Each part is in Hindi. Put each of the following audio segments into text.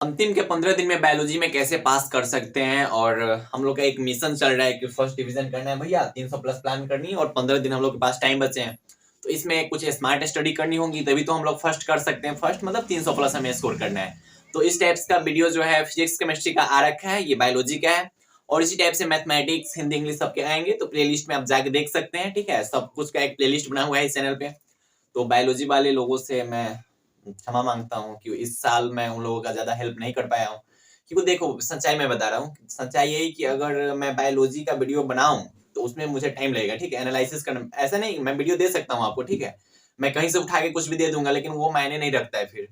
अंतिम के 15 दिन में बायोलॉजी में कैसे पास कर सकते हैं। और हम लोग का एक मिशन चल रहा है कि फर्स्ट डिवीजन करना है भैया, 300 प्लस प्लान करनी है और 15 दिन हम लोग के पास टाइम बचे हैं। तो इसमें कुछ स्मार्ट स्टडी करनी होगी, तभी तो हम लोग फर्स्ट कर सकते हैं। फर्स्ट मतलब 300 प्लस हमें स्कोर करना है। तो इस टाइप्स का वीडियो जो है फिजिक्स केमिस्ट्री का आ रखा है, ये बायोलॉजी का है। और इसी टाइप से मैथमेटिक्स, हिंदी, इंग्लिश सबके आएंगे, तो प्लेलिस्ट में आप जाके देख सकते हैं। ठीक है, सब कुछ का एक प्लेलिस्ट बना हुआ है इस चैनल पे। तो बायोलॉजी वाले लोगों से मैं क्षमा मांगता हूँ कि इस साल मैं उन लोगों का ज्यादा हेल्प नहीं कर पाया हूँ। क्योंकि देखो, सच्चाई मैं बता रहा हूँ, सच्चाई यही कि अगर मैं बायोलॉजी का वीडियो बनाऊं तो उसमें मुझे टाइम लगेगा। ठीक है, एनालिसिस करना, ऐसा नहीं मैं वीडियो दे सकता हूँ आपको। ठीक है, मैं कहीं से उठा के कुछ भी दे दूंगा, लेकिन वो मायने नहीं रखता है। फिर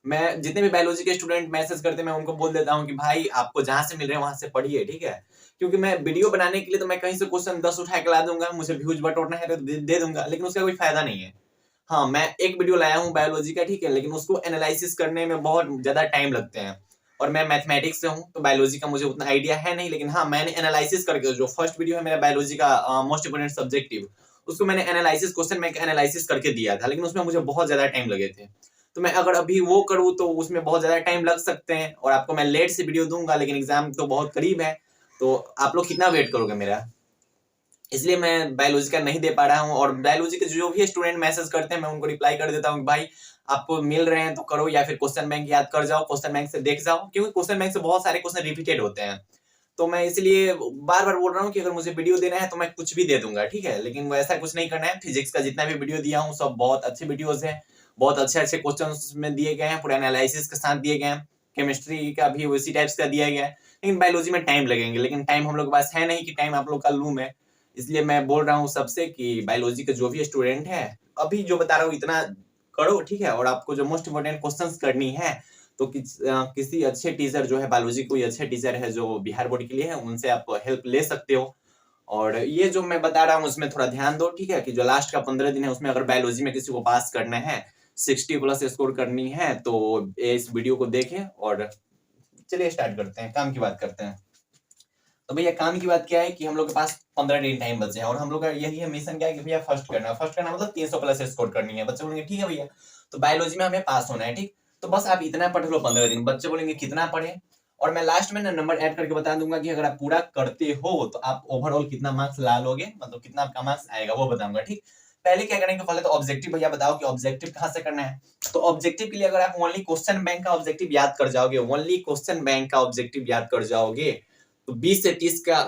मैं जितने भी बायोलॉजी के स्टूडेंट मैसेज करते हैं, मैं उनको बोल देता हूँ कि भाई आपको जहां से मिल रहे हैं वहां से पढ़िए। ठीक है, क्योंकि मैं वीडियो बनाने के लिए तो मैं कहीं से क्वेश्चन 10 उठा के ला दूंगा, मुझे व्यूज बटोरना है तो दे दूंगा, लेकिन उसका कोई फायदा नहीं है। हाँ, मैं एक वीडियो लाया हूँ बायोलॉजी का, ठीक है, लेकिन उसको एनालिसिस करने में बहुत ज्यादा टाइम लगते हैं। और मैं मैथमेटिक्स से हूँ, तो बायोलॉजी का मुझे उतना आइडिया है नहीं, लेकिन हाँ, मैंने एनालिसिस करके, जो फर्स्ट वीडियो है मेरा बायोलॉजी का मोस्ट इंपोर्टेंट सब्जेक्टिव, उसको मैंने एनालिसिस, क्वेश्चन बैंक एनालिसिस करके दिया था, लेकिन उसमें मुझे बहुत ज्यादा टाइम लगे थे। तो मैं अगर अभी वो करूँ तो उसमें बहुत ज्यादा टाइम लग सकते हैं, और आपको मैं लेट से वीडियो दूंगा, लेकिन एग्जाम तो बहुत करीब है। तो आप लोग कितना वेट करोगे मेरा? इसलिए मैं बायोलॉजी का नहीं दे पा रहा हूँ। और बायोलॉजी के जो भी स्टूडेंट मैसेज करते हैं, मैं उनको रिप्लाई कर देता हूँ कि भाई आपको मिल रहे हैं तो करो, या फिर क्वेश्चन बैंक याद कर जाओ, क्वेश्चन बैंक से देख जाओ, क्योंकि क्वेश्चन बैंक से बहुत सारे क्वेश्चन रिपीटेड होते हैं। तो मैं इसलिए बार बार बोल रहा हूँ कि अगर मुझे वीडियो देना है तो मैं कुछ भी दे दूंगा। ठीक है, लेकिन वैसा कुछ नहीं करना है। फिजिक्स का जितना भी वीडियो दिया हूँ सब बहुत अच्छे वीडियोज हैं, बहुत अच्छे अच्छे क्वेश्चन में दिए गए हैं, पूरा एनालिसिस के साथ दिए गए हैं। केमिस्ट्री का भी उसी टाइप्स का दिया गया है, लेकिन बायोलॉजी में टाइम लगेंगे, लेकिन टाइम हम लोग के पास है नहीं कि टाइम आप लोग का लूं मैं। इसलिए मैं बोल रहा हूँ सबसे कि बायोलॉजी के जो भी स्टूडेंट है, अभी जो बता रहा हूँ इतना करो। ठीक है, और आपको जो मोस्ट इंपोर्टेंट क्वेश्चंस करनी है तो किसी अच्छे टीचर जो है, बायोलॉजी कोई अच्छे टीचर है जो बिहार बोर्ड के लिए है, उनसे आप हेल्प ले सकते हो। और ये जो मैं बता रहा हूँ उसमें थोड़ा ध्यान दो। ठीक है, कि जो लास्ट का 15 दिन है उसमें अगर बायोलॉजी में किसी को पास करना है, 60 प्लस स्कोर करनी है, तो इस वीडियो को देखें। और चलिए स्टार्ट करते हैं, काम की बात करते हैं। तो भैया काम की बात क्या है कि हम लोग के पास 15 दिन टाइम बचे हैं, और हम लोग का यही है मिशन, क्या है कि भैया फर्स्ट करना है। फर्स्ट करना मतलब 300 प्लस स्कोर करनी है। बच्चे बोलेंगे ठीक है भैया, तो बायोलॉजी में हमें पास होना है। ठीक, तो बस आप इतना पढ़ लो 15 दिन। बच्चे बोलेंगे कितना पढ़े, और मैं लास्ट में ना नंबर ऐड करके बता दूंगा कि अगर आप पूरा करते हो तो आप ओवरऑल कितना मार्क्स ला लोगे, मतलब कितना आपका मार्क्स आएगा वो बताऊंगा। ठीक, पहले क्या करेंगे, पहले तो ऑब्जेक्टिव भैया बताओ कि ऑब्जेक्टिव कहां से करना है। तो ऑब्जेक्टिव के लिए अगर आप ओनली क्वेश्चन बैंक का ऑब्जेक्टिव याद कर जाओगे, ओनली क्वेश्चन बैंक का ऑब्जेक्टिव याद कर जाओगे, तो 20 से 30 का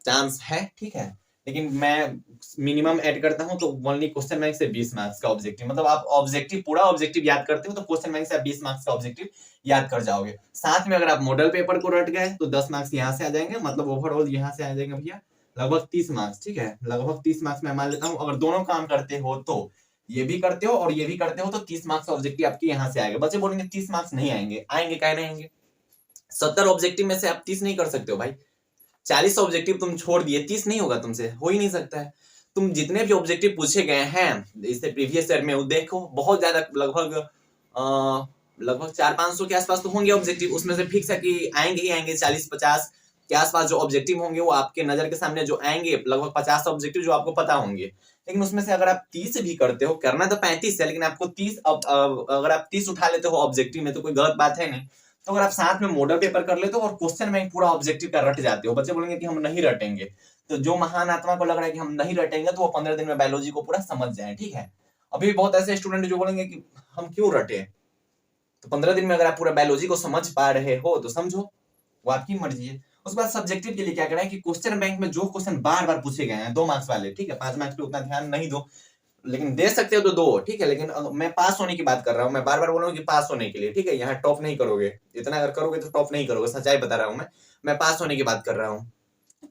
चांस है। ठीक है, लेकिन मैं मिनिमम ऐड करता हूं, तो ओनली क्वेश्चन बैंक से 20 मार्क्स का ऑब्जेक्टिव, मतलब आप ऑब्जेक्टिव पूरा ऑब्जेक्टिव याद करते हो तो क्वेश्चन बैंक से आप 20 मार्क्स का ऑब्जेक्टिव याद कर जाओगे। साथ में अगर आप मॉडल पेपर को रट गए तो 10 मार्क्स यहाँ से आ जाएंगे, मतलब ओवरऑल यहाँ से आ जाएंगे भैया लगभग 30 मार्क्स। ठीक है, लगभग 30 मार्क्स में मान लेता हूँ। अगर दोनों काम करते हो तो, ये भी करते हो और ये भी करते हो, तो 30 मार्क्स ऑब्जेक्टिव आपके यहाँ से आएगा। बच्चे बोलेंगे 30 मार्क्स नहीं आएंगे, आएंगे क्या नहीं आएंगे? 70 ऑब्जेक्टिव में से आप 30 नहीं कर सकते हो भाई। 40 ऑब्जेक्टिव तुम छोड़ दिए, 30 नहीं होगा तुमसे, हो ही नहीं सकता है। तुम जितने भी ऑब्जेक्टिव पूछे गए हैं इससे प्रीवियस ईयर में, वो देखो बहुत ज्यादा, लगभग 400-500 के आसपास तो होंगे ऑब्जेक्टिव। उसमें से फिक्स है कि आएंगे ही आएंगे 40-50 के आसपास जो ऑब्जेक्टिव होंगे, वो आपके नजर के सामने जो आएंगे, लगभग 50 ऑब्जेक्टिव जो आपको पता होंगे। लेकिन उसमें से अगर आप 30 भी करते हो, करना तो 35 है, लेकिन आपको 30, अगर आप 30 उठा लेते हो ऑब्जेक्टिव में तो कोई गलत बात है नहीं। तो अगर आप साथ में मॉडल पेपर कर लेते हो और क्वेश्चन बैंक पूरा ऑब्जेक्टिव का रट जाते हो, बच्चे बोलेंगे कि हम नहीं रटेंगे, तो जो महान आत्मा को लग रहा है कि हम नहीं रटेंगे, तो वो 15 दिन में बायोलॉजी को पूरा समझ जाए। ठीक है, अभी बहुत ऐसे स्टूडेंट जो बोलेंगे कि हम क्यों रटे, तो 15 दिन में अगर आप पूरा बायोलॉजी को समझ पा रहे हो तो समझो, वो आपकी मर्जी है। उसके बाद सब्जेक्टिव के लिए क्या करना है कि क्वेश्चन बैंक में जो क्वेश्चन बार बार पूछे गए हैं, 2 मार्क्स वाले, ठीक है, 5 मार्क्स पे उतना ध्यान नहीं दो, लेकिन दे सकते हो तो दो। ठीक है, लेकिन मैं पास होने की बात कर रहा हूँ, मैं बार बार बोल रहा हूँ कि पास होने के लिए। ठीक है, यहाँ टॉप नहीं करोगे, इतना अगर करोगे तो टॉप नहीं करोगे, सच्चाई बता रहा हूँ मैं पास होने की बात कर रहा हूँ।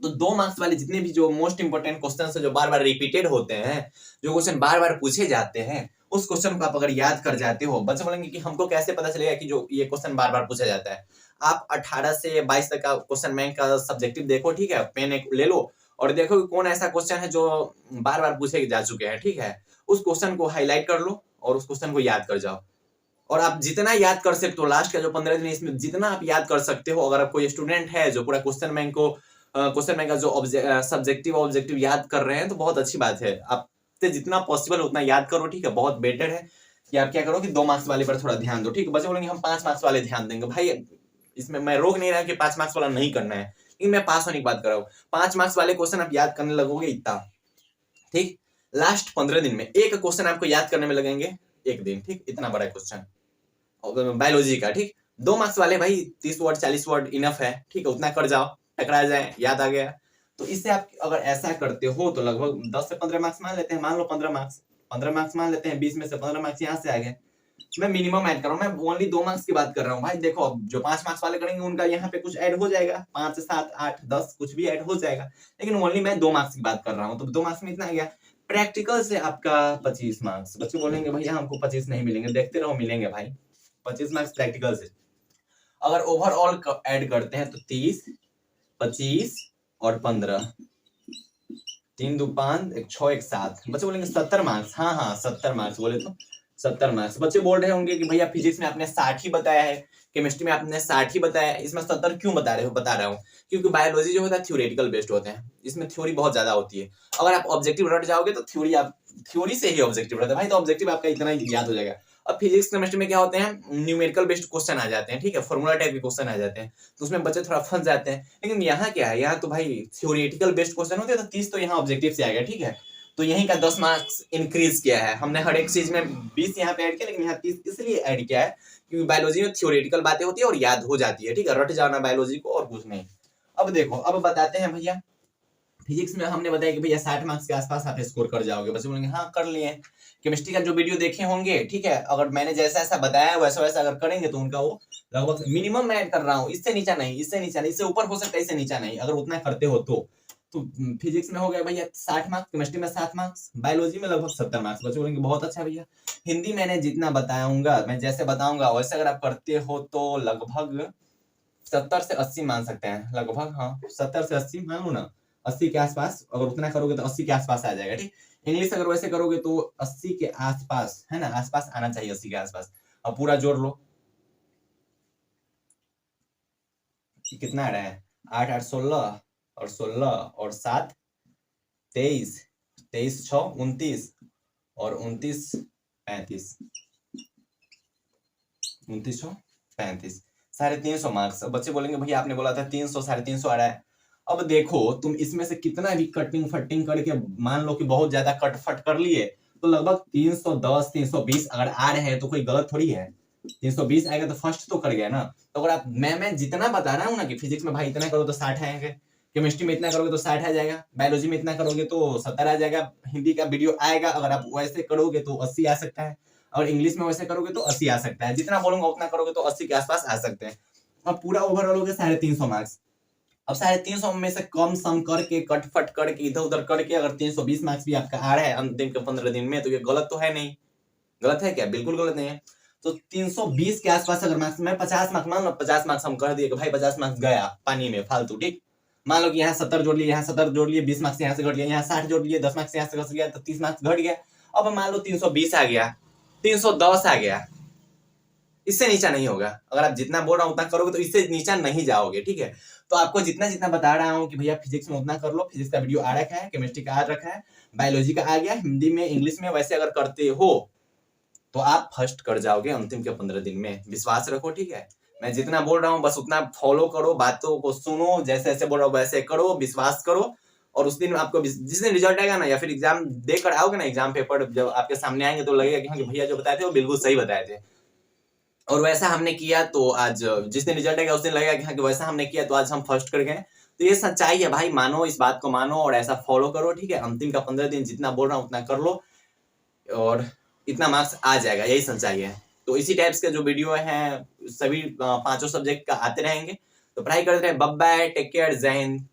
तो 2 मार्क्स वाले जितने भी जो मोस्ट इंपोर्टेंट क्वेश्चन है, जो बार बार रिपीटेड होते हैं, जो क्वेश्चन बार बार पूछे जाते हैं, उस क्वेश्चन को आप अगर याद कर जाते हो, बच्चे बोलेंगे कि हमको कैसे पता चलेगा कि जो ये क्वेश्चन बार बार पूछा जाता है। आप 18 से 22 तक का क्वेश्चन बैंक का सब्जेक्टिव देखो। ठीक है, पेन एक ले लो और देखो कि कौन ऐसा क्वेश्चन है जो बार बार पूछे जा चुके हैं। ठीक है, उस क्वेश्चन को हाईलाइट कर लो और उस क्वेश्चन को याद कर जाओ। और आप जितना याद कर सकते हो, लास्ट का जो 15 दिन, इसमें जितना आप याद कर सकते हो, अगर आप कोई स्टूडेंट है जो पूरा क्वेश्चन बैंक को, क्वेश्चन बैंक का जो सब्जेक्टिव ऑब्जेक्टिव याद कर रहे हैं, तो बहुत अच्छी बात है। आपसे जितना पॉसिबल उतना याद करो। ठीक है, बहुत बेटर है कि आप क्या करो कि 2 मार्क्स वाले पर थोड़ा ध्यान दो। ठीक है, बच्चे बोलेंगे हम 5 मार्क्स वाले ध्यान देंगे, भाई इसमें मैं रोक नहीं रहा कि 5 मार्क्स वाला नहीं करना है, लेकिन मैं पास होने की बात कर रहा हूँ। 5 मार्क्स वाले क्वेश्चन आप याद करने लगोगे इतना, ठीक, लास्ट 15 दिन में एक क्वेश्चन आपको याद करने में लगेंगे 1 दिन, ठीक, इतना बड़ा क्वेश्चन बायोलॉजी का, ठीक। 2 मार्क्स वाले भाई 30 वर्ड 40 वर्ड इनफ है, ठीक है, उतना कर जाओ, टकरा जाए, याद आ गया। तो इससे आप अगर ऐसा करते हो तो लगभग 10 से 15 मार्क्स मान लेते हैं, मान लो 15 मार्क्स मान लेते हैं, 20 में से 15 मार्क्स यहाँ से आ गए। मैं मिनिमम ऐड कर रहा हूँ, मैं ओनली 2 मार्क्स की बात कर रहा हूँ भाई। देखो अब जो 5 मार्क्स वाले करेंगे उनका यहाँ पे कुछ ऐड हो जाएगा, 5 7 8 10 कुछ भी ऐड हो जाएगा, लेकिन ओनली मैं 2 मार्क्स की बात कर रहा हूँ। तो 2 मार्क्स में इतना आ गया। प्रैक्टिकल से आपका 25 मार्क्स। बच्चे बोलेंगे भैया हमको 25 नहीं मिलेंगे, देखते रहो मिलेंगे भाई, 25 मार्क्स प्रैक्टिकल से। अगर ओवरऑल ऐड करते हैं तो 30 25 और 15, 3 2 5 1 6 1 7, बच्चे बोलेंगे 70 मार्क्स। हाँ 70 मार्क्स बोले तो 70 मार्क्स। बच्चे बोल रहे होंगे कि भैया फिजिक्स में आपने 60 ही बताया है, केमिस्ट्री में आपने 60 ही बताया है, इसमें 70 क्यों बता रहे हो? बता रहा हूँ क्योंकि बायोलॉजी जो होता है थ्योरेटिकल बेस्ड होते हैं, इसमें थ्योरी बहुत ज्यादा होती है। अगर आप ऑब्जेक्टिव रट जाओगे तो थ्योरी से ही ऑब्जेक्टिव रहता है भाई, तो ऑब्जेक्टिव आपका इतना ही याद हो जाएगा। अब फिजिक्स केमिस्ट्री में क्या होते हैं, न्यूमेरिकल बेस्ड क्वेश्चन आ जाते हैं, ठीक है, फॉर्मूला टाइप के क्वेश्चन आ जाते हैं, तो उसमें बच्चे थोड़ा फंस जाते हैं। लेकिन यहाँ क्या है, यहाँ तो भाई थ्योरेटिकल बेस्ड क्वेश्चन होते हैं, तो 30 तो यहाँ ऑब्जेक्टिव से आ गया, ठीक है। तो यहीं का 10 मार्क्स इंक्रीज किया है हमने, हर एक चीज में 20 यहाँ पे ऐड किया, लेकिन यहाँ 30 इसलिए ऐड किया है क्योंकि बायोलॉजी में थ्योरेटिकल बातें होती है और याद हो जाती है, ठीक है, रट जाना बायोलॉजी को और कुछ नहीं। अब देखो, अब बताते हैं भैया फिजिक्स में हमने बताया कि भैया 60 मार्क्स के आसपास आप स्कोर कर जाओगे। बच्चे बोलेंगे हाँ कर लिए। केमिस्ट्री का जो वीडियो देखे होंगे, ठीक है, अगर मैंने जैसा ऐसा बताया वैसा वैसा अगर करेंगे तो उनका वो लगभग मिनिमम मैं ऐड कर रहा हूँ, इससे नीचा नहीं, इससे नीचा नहीं, इससे ऊपर हो सकता है, इससे नीचा नहीं, अगर उतना करते हो तो फिजिक्स में हो गया भैया 60 मार्क्स, केमिस्ट्री में 7 मार्क्स, बायोलॉजी में लगभग 70 मार्क्स। बच्चे बोलेंगे बहुत अच्छा भैया। हिंदी मैंने जितना बताऊंगा, मैं जैसे बताऊंगा वैसे अगर आप करते हो तो लगभग 70 से 80 मान सकते हैं, लगभग, हाँ 70 से 80 मान लो ना, 80 के आसपास अगर उतना करोगे तो 80 के आसपास आ जाएगा, ठीक। इंग्लिश अगर वैसे करोगे तो 80 के आसपास, है ना, आसपास आना चाहिए, 80 के आसपास। अब पूरा जोड़ लो, कितना आ रहा है, 8 8 16 और 16 और 7 23, 23 6 29 और 29 35, 29 6 35, 350 मार्क्स। बच्चे बोलेंगे भैया आपने बोला था 300, 350 आ रहा है। अब देखो तुम इसमें से कितना भी कटिंग फटिंग करके मान लो कि बहुत ज्यादा कट फट कर लिए, तो लगभग 310 320 अगर आ रहे हैं तो कोई गलत थोड़ी है। 320 आएगा तो फर्स्ट तो कर गया ना। तो अगर आप मैं जितना बता रहा हूँ ना कि फिजिक्स में भाई इतना करो तो 60 आएंगे, केमिस्ट्री में इतना करोगे तो 60 आ जाएगा, बायोलॉजी में इतना करोगे तो 70 आ जाएगा, हिंदी का वीडियो आएगा अगर आप वैसे करोगे तो 80 आ सकता है, और इंग्लिश में वैसे करोगे तो 80 आ सकता है, जितना बोलूंगा उतना करोगे तो 80 के आसपास आ सकते हैं। अब पूरा ओवरऑल हो गया 350 मार्क्स। अब 350 में से कम सम करके कट फट करके इधर उधर करके अगर 320 मार्क्स भी आपका आ रहा है अंतिम के 15 दिन में, तो ये गलत तो है नहीं। गलत है क्या? बिल्कुल गलत नहीं है। तो 320 के आसपास अगर मार्क्स, मैं 50 मार्क्स मान लो, 50 मार्क्स हम कह दिए कि भाई 50 मार्क्स गया पानी में फालतू, ठीक। मान लो कि यहाँ 70 जोड़ लिए, यहाँ 70 जोड़ लिए, 20 मार्क्स यहाँ से घट गया, यहाँ 60 जोड़ लिए, 10 मार्क्स यहाँ से घट गया, तो 30 मार्क्स घट गया। अब मान लो 320 आ गया, 310 आ गया, इससे नीचा नहीं होगा। अगर आप जितना बोल रहा हूँ उतना करोगे तो इससे नीचा नहीं जाओगे, ठीक है। तो आपको जितना जितना बता रहा हूँ कि भैया फिजिक्स में उतना कर लो, फिजिक्स का वीडियो आ रखा है, केमिस्ट्री का आ रखा है, बायोलॉजी का आ गया, हिंदी में इंग्लिश में वैसे अगर करते हो तो आप फर्स्ट कर जाओगे अंतिम के 15 दिन में, विश्वास रखो, ठीक है। मैं जितना बोल रहा हूँ बस उतना फॉलो करो, बातों को सुनो, जैसे जैसे बोल रहा हूँ वैसे करो, विश्वास करो, और उस दिन आपको जिस दिन रिजल्ट आएगा ना, या फिर एग्जाम देकर आओगे ना, एग्जाम पेपर जब आपके सामने आएंगे तो लगेगा कि हाँ भैया जो बताए थे वो बिल्कुल सही बताए थे, और वैसा हमने किया। तो आज जिस दिन रिजल्ट आएगा उस दिन लगेगा कि हाँ कि वैसा हमने किया तो आज हम फर्स्ट कर गए। तो ये सच्चाई है भाई, मानो, इस बात को मानो और ऐसा फॉलो करो, ठीक है। अंतिम का 15 दिन जितना बोल रहा हूँ उतना कर लो और इतना मार्क्स आ जाएगा, यही सच्चाई है। तो इसी टाइप्स के जो वीडियो हैं सभी 5 सब्जेक्ट का आते रहेंगे, तो पढ़ाई करते रहे। बाय बाय, टेक केयर, जय हिंद।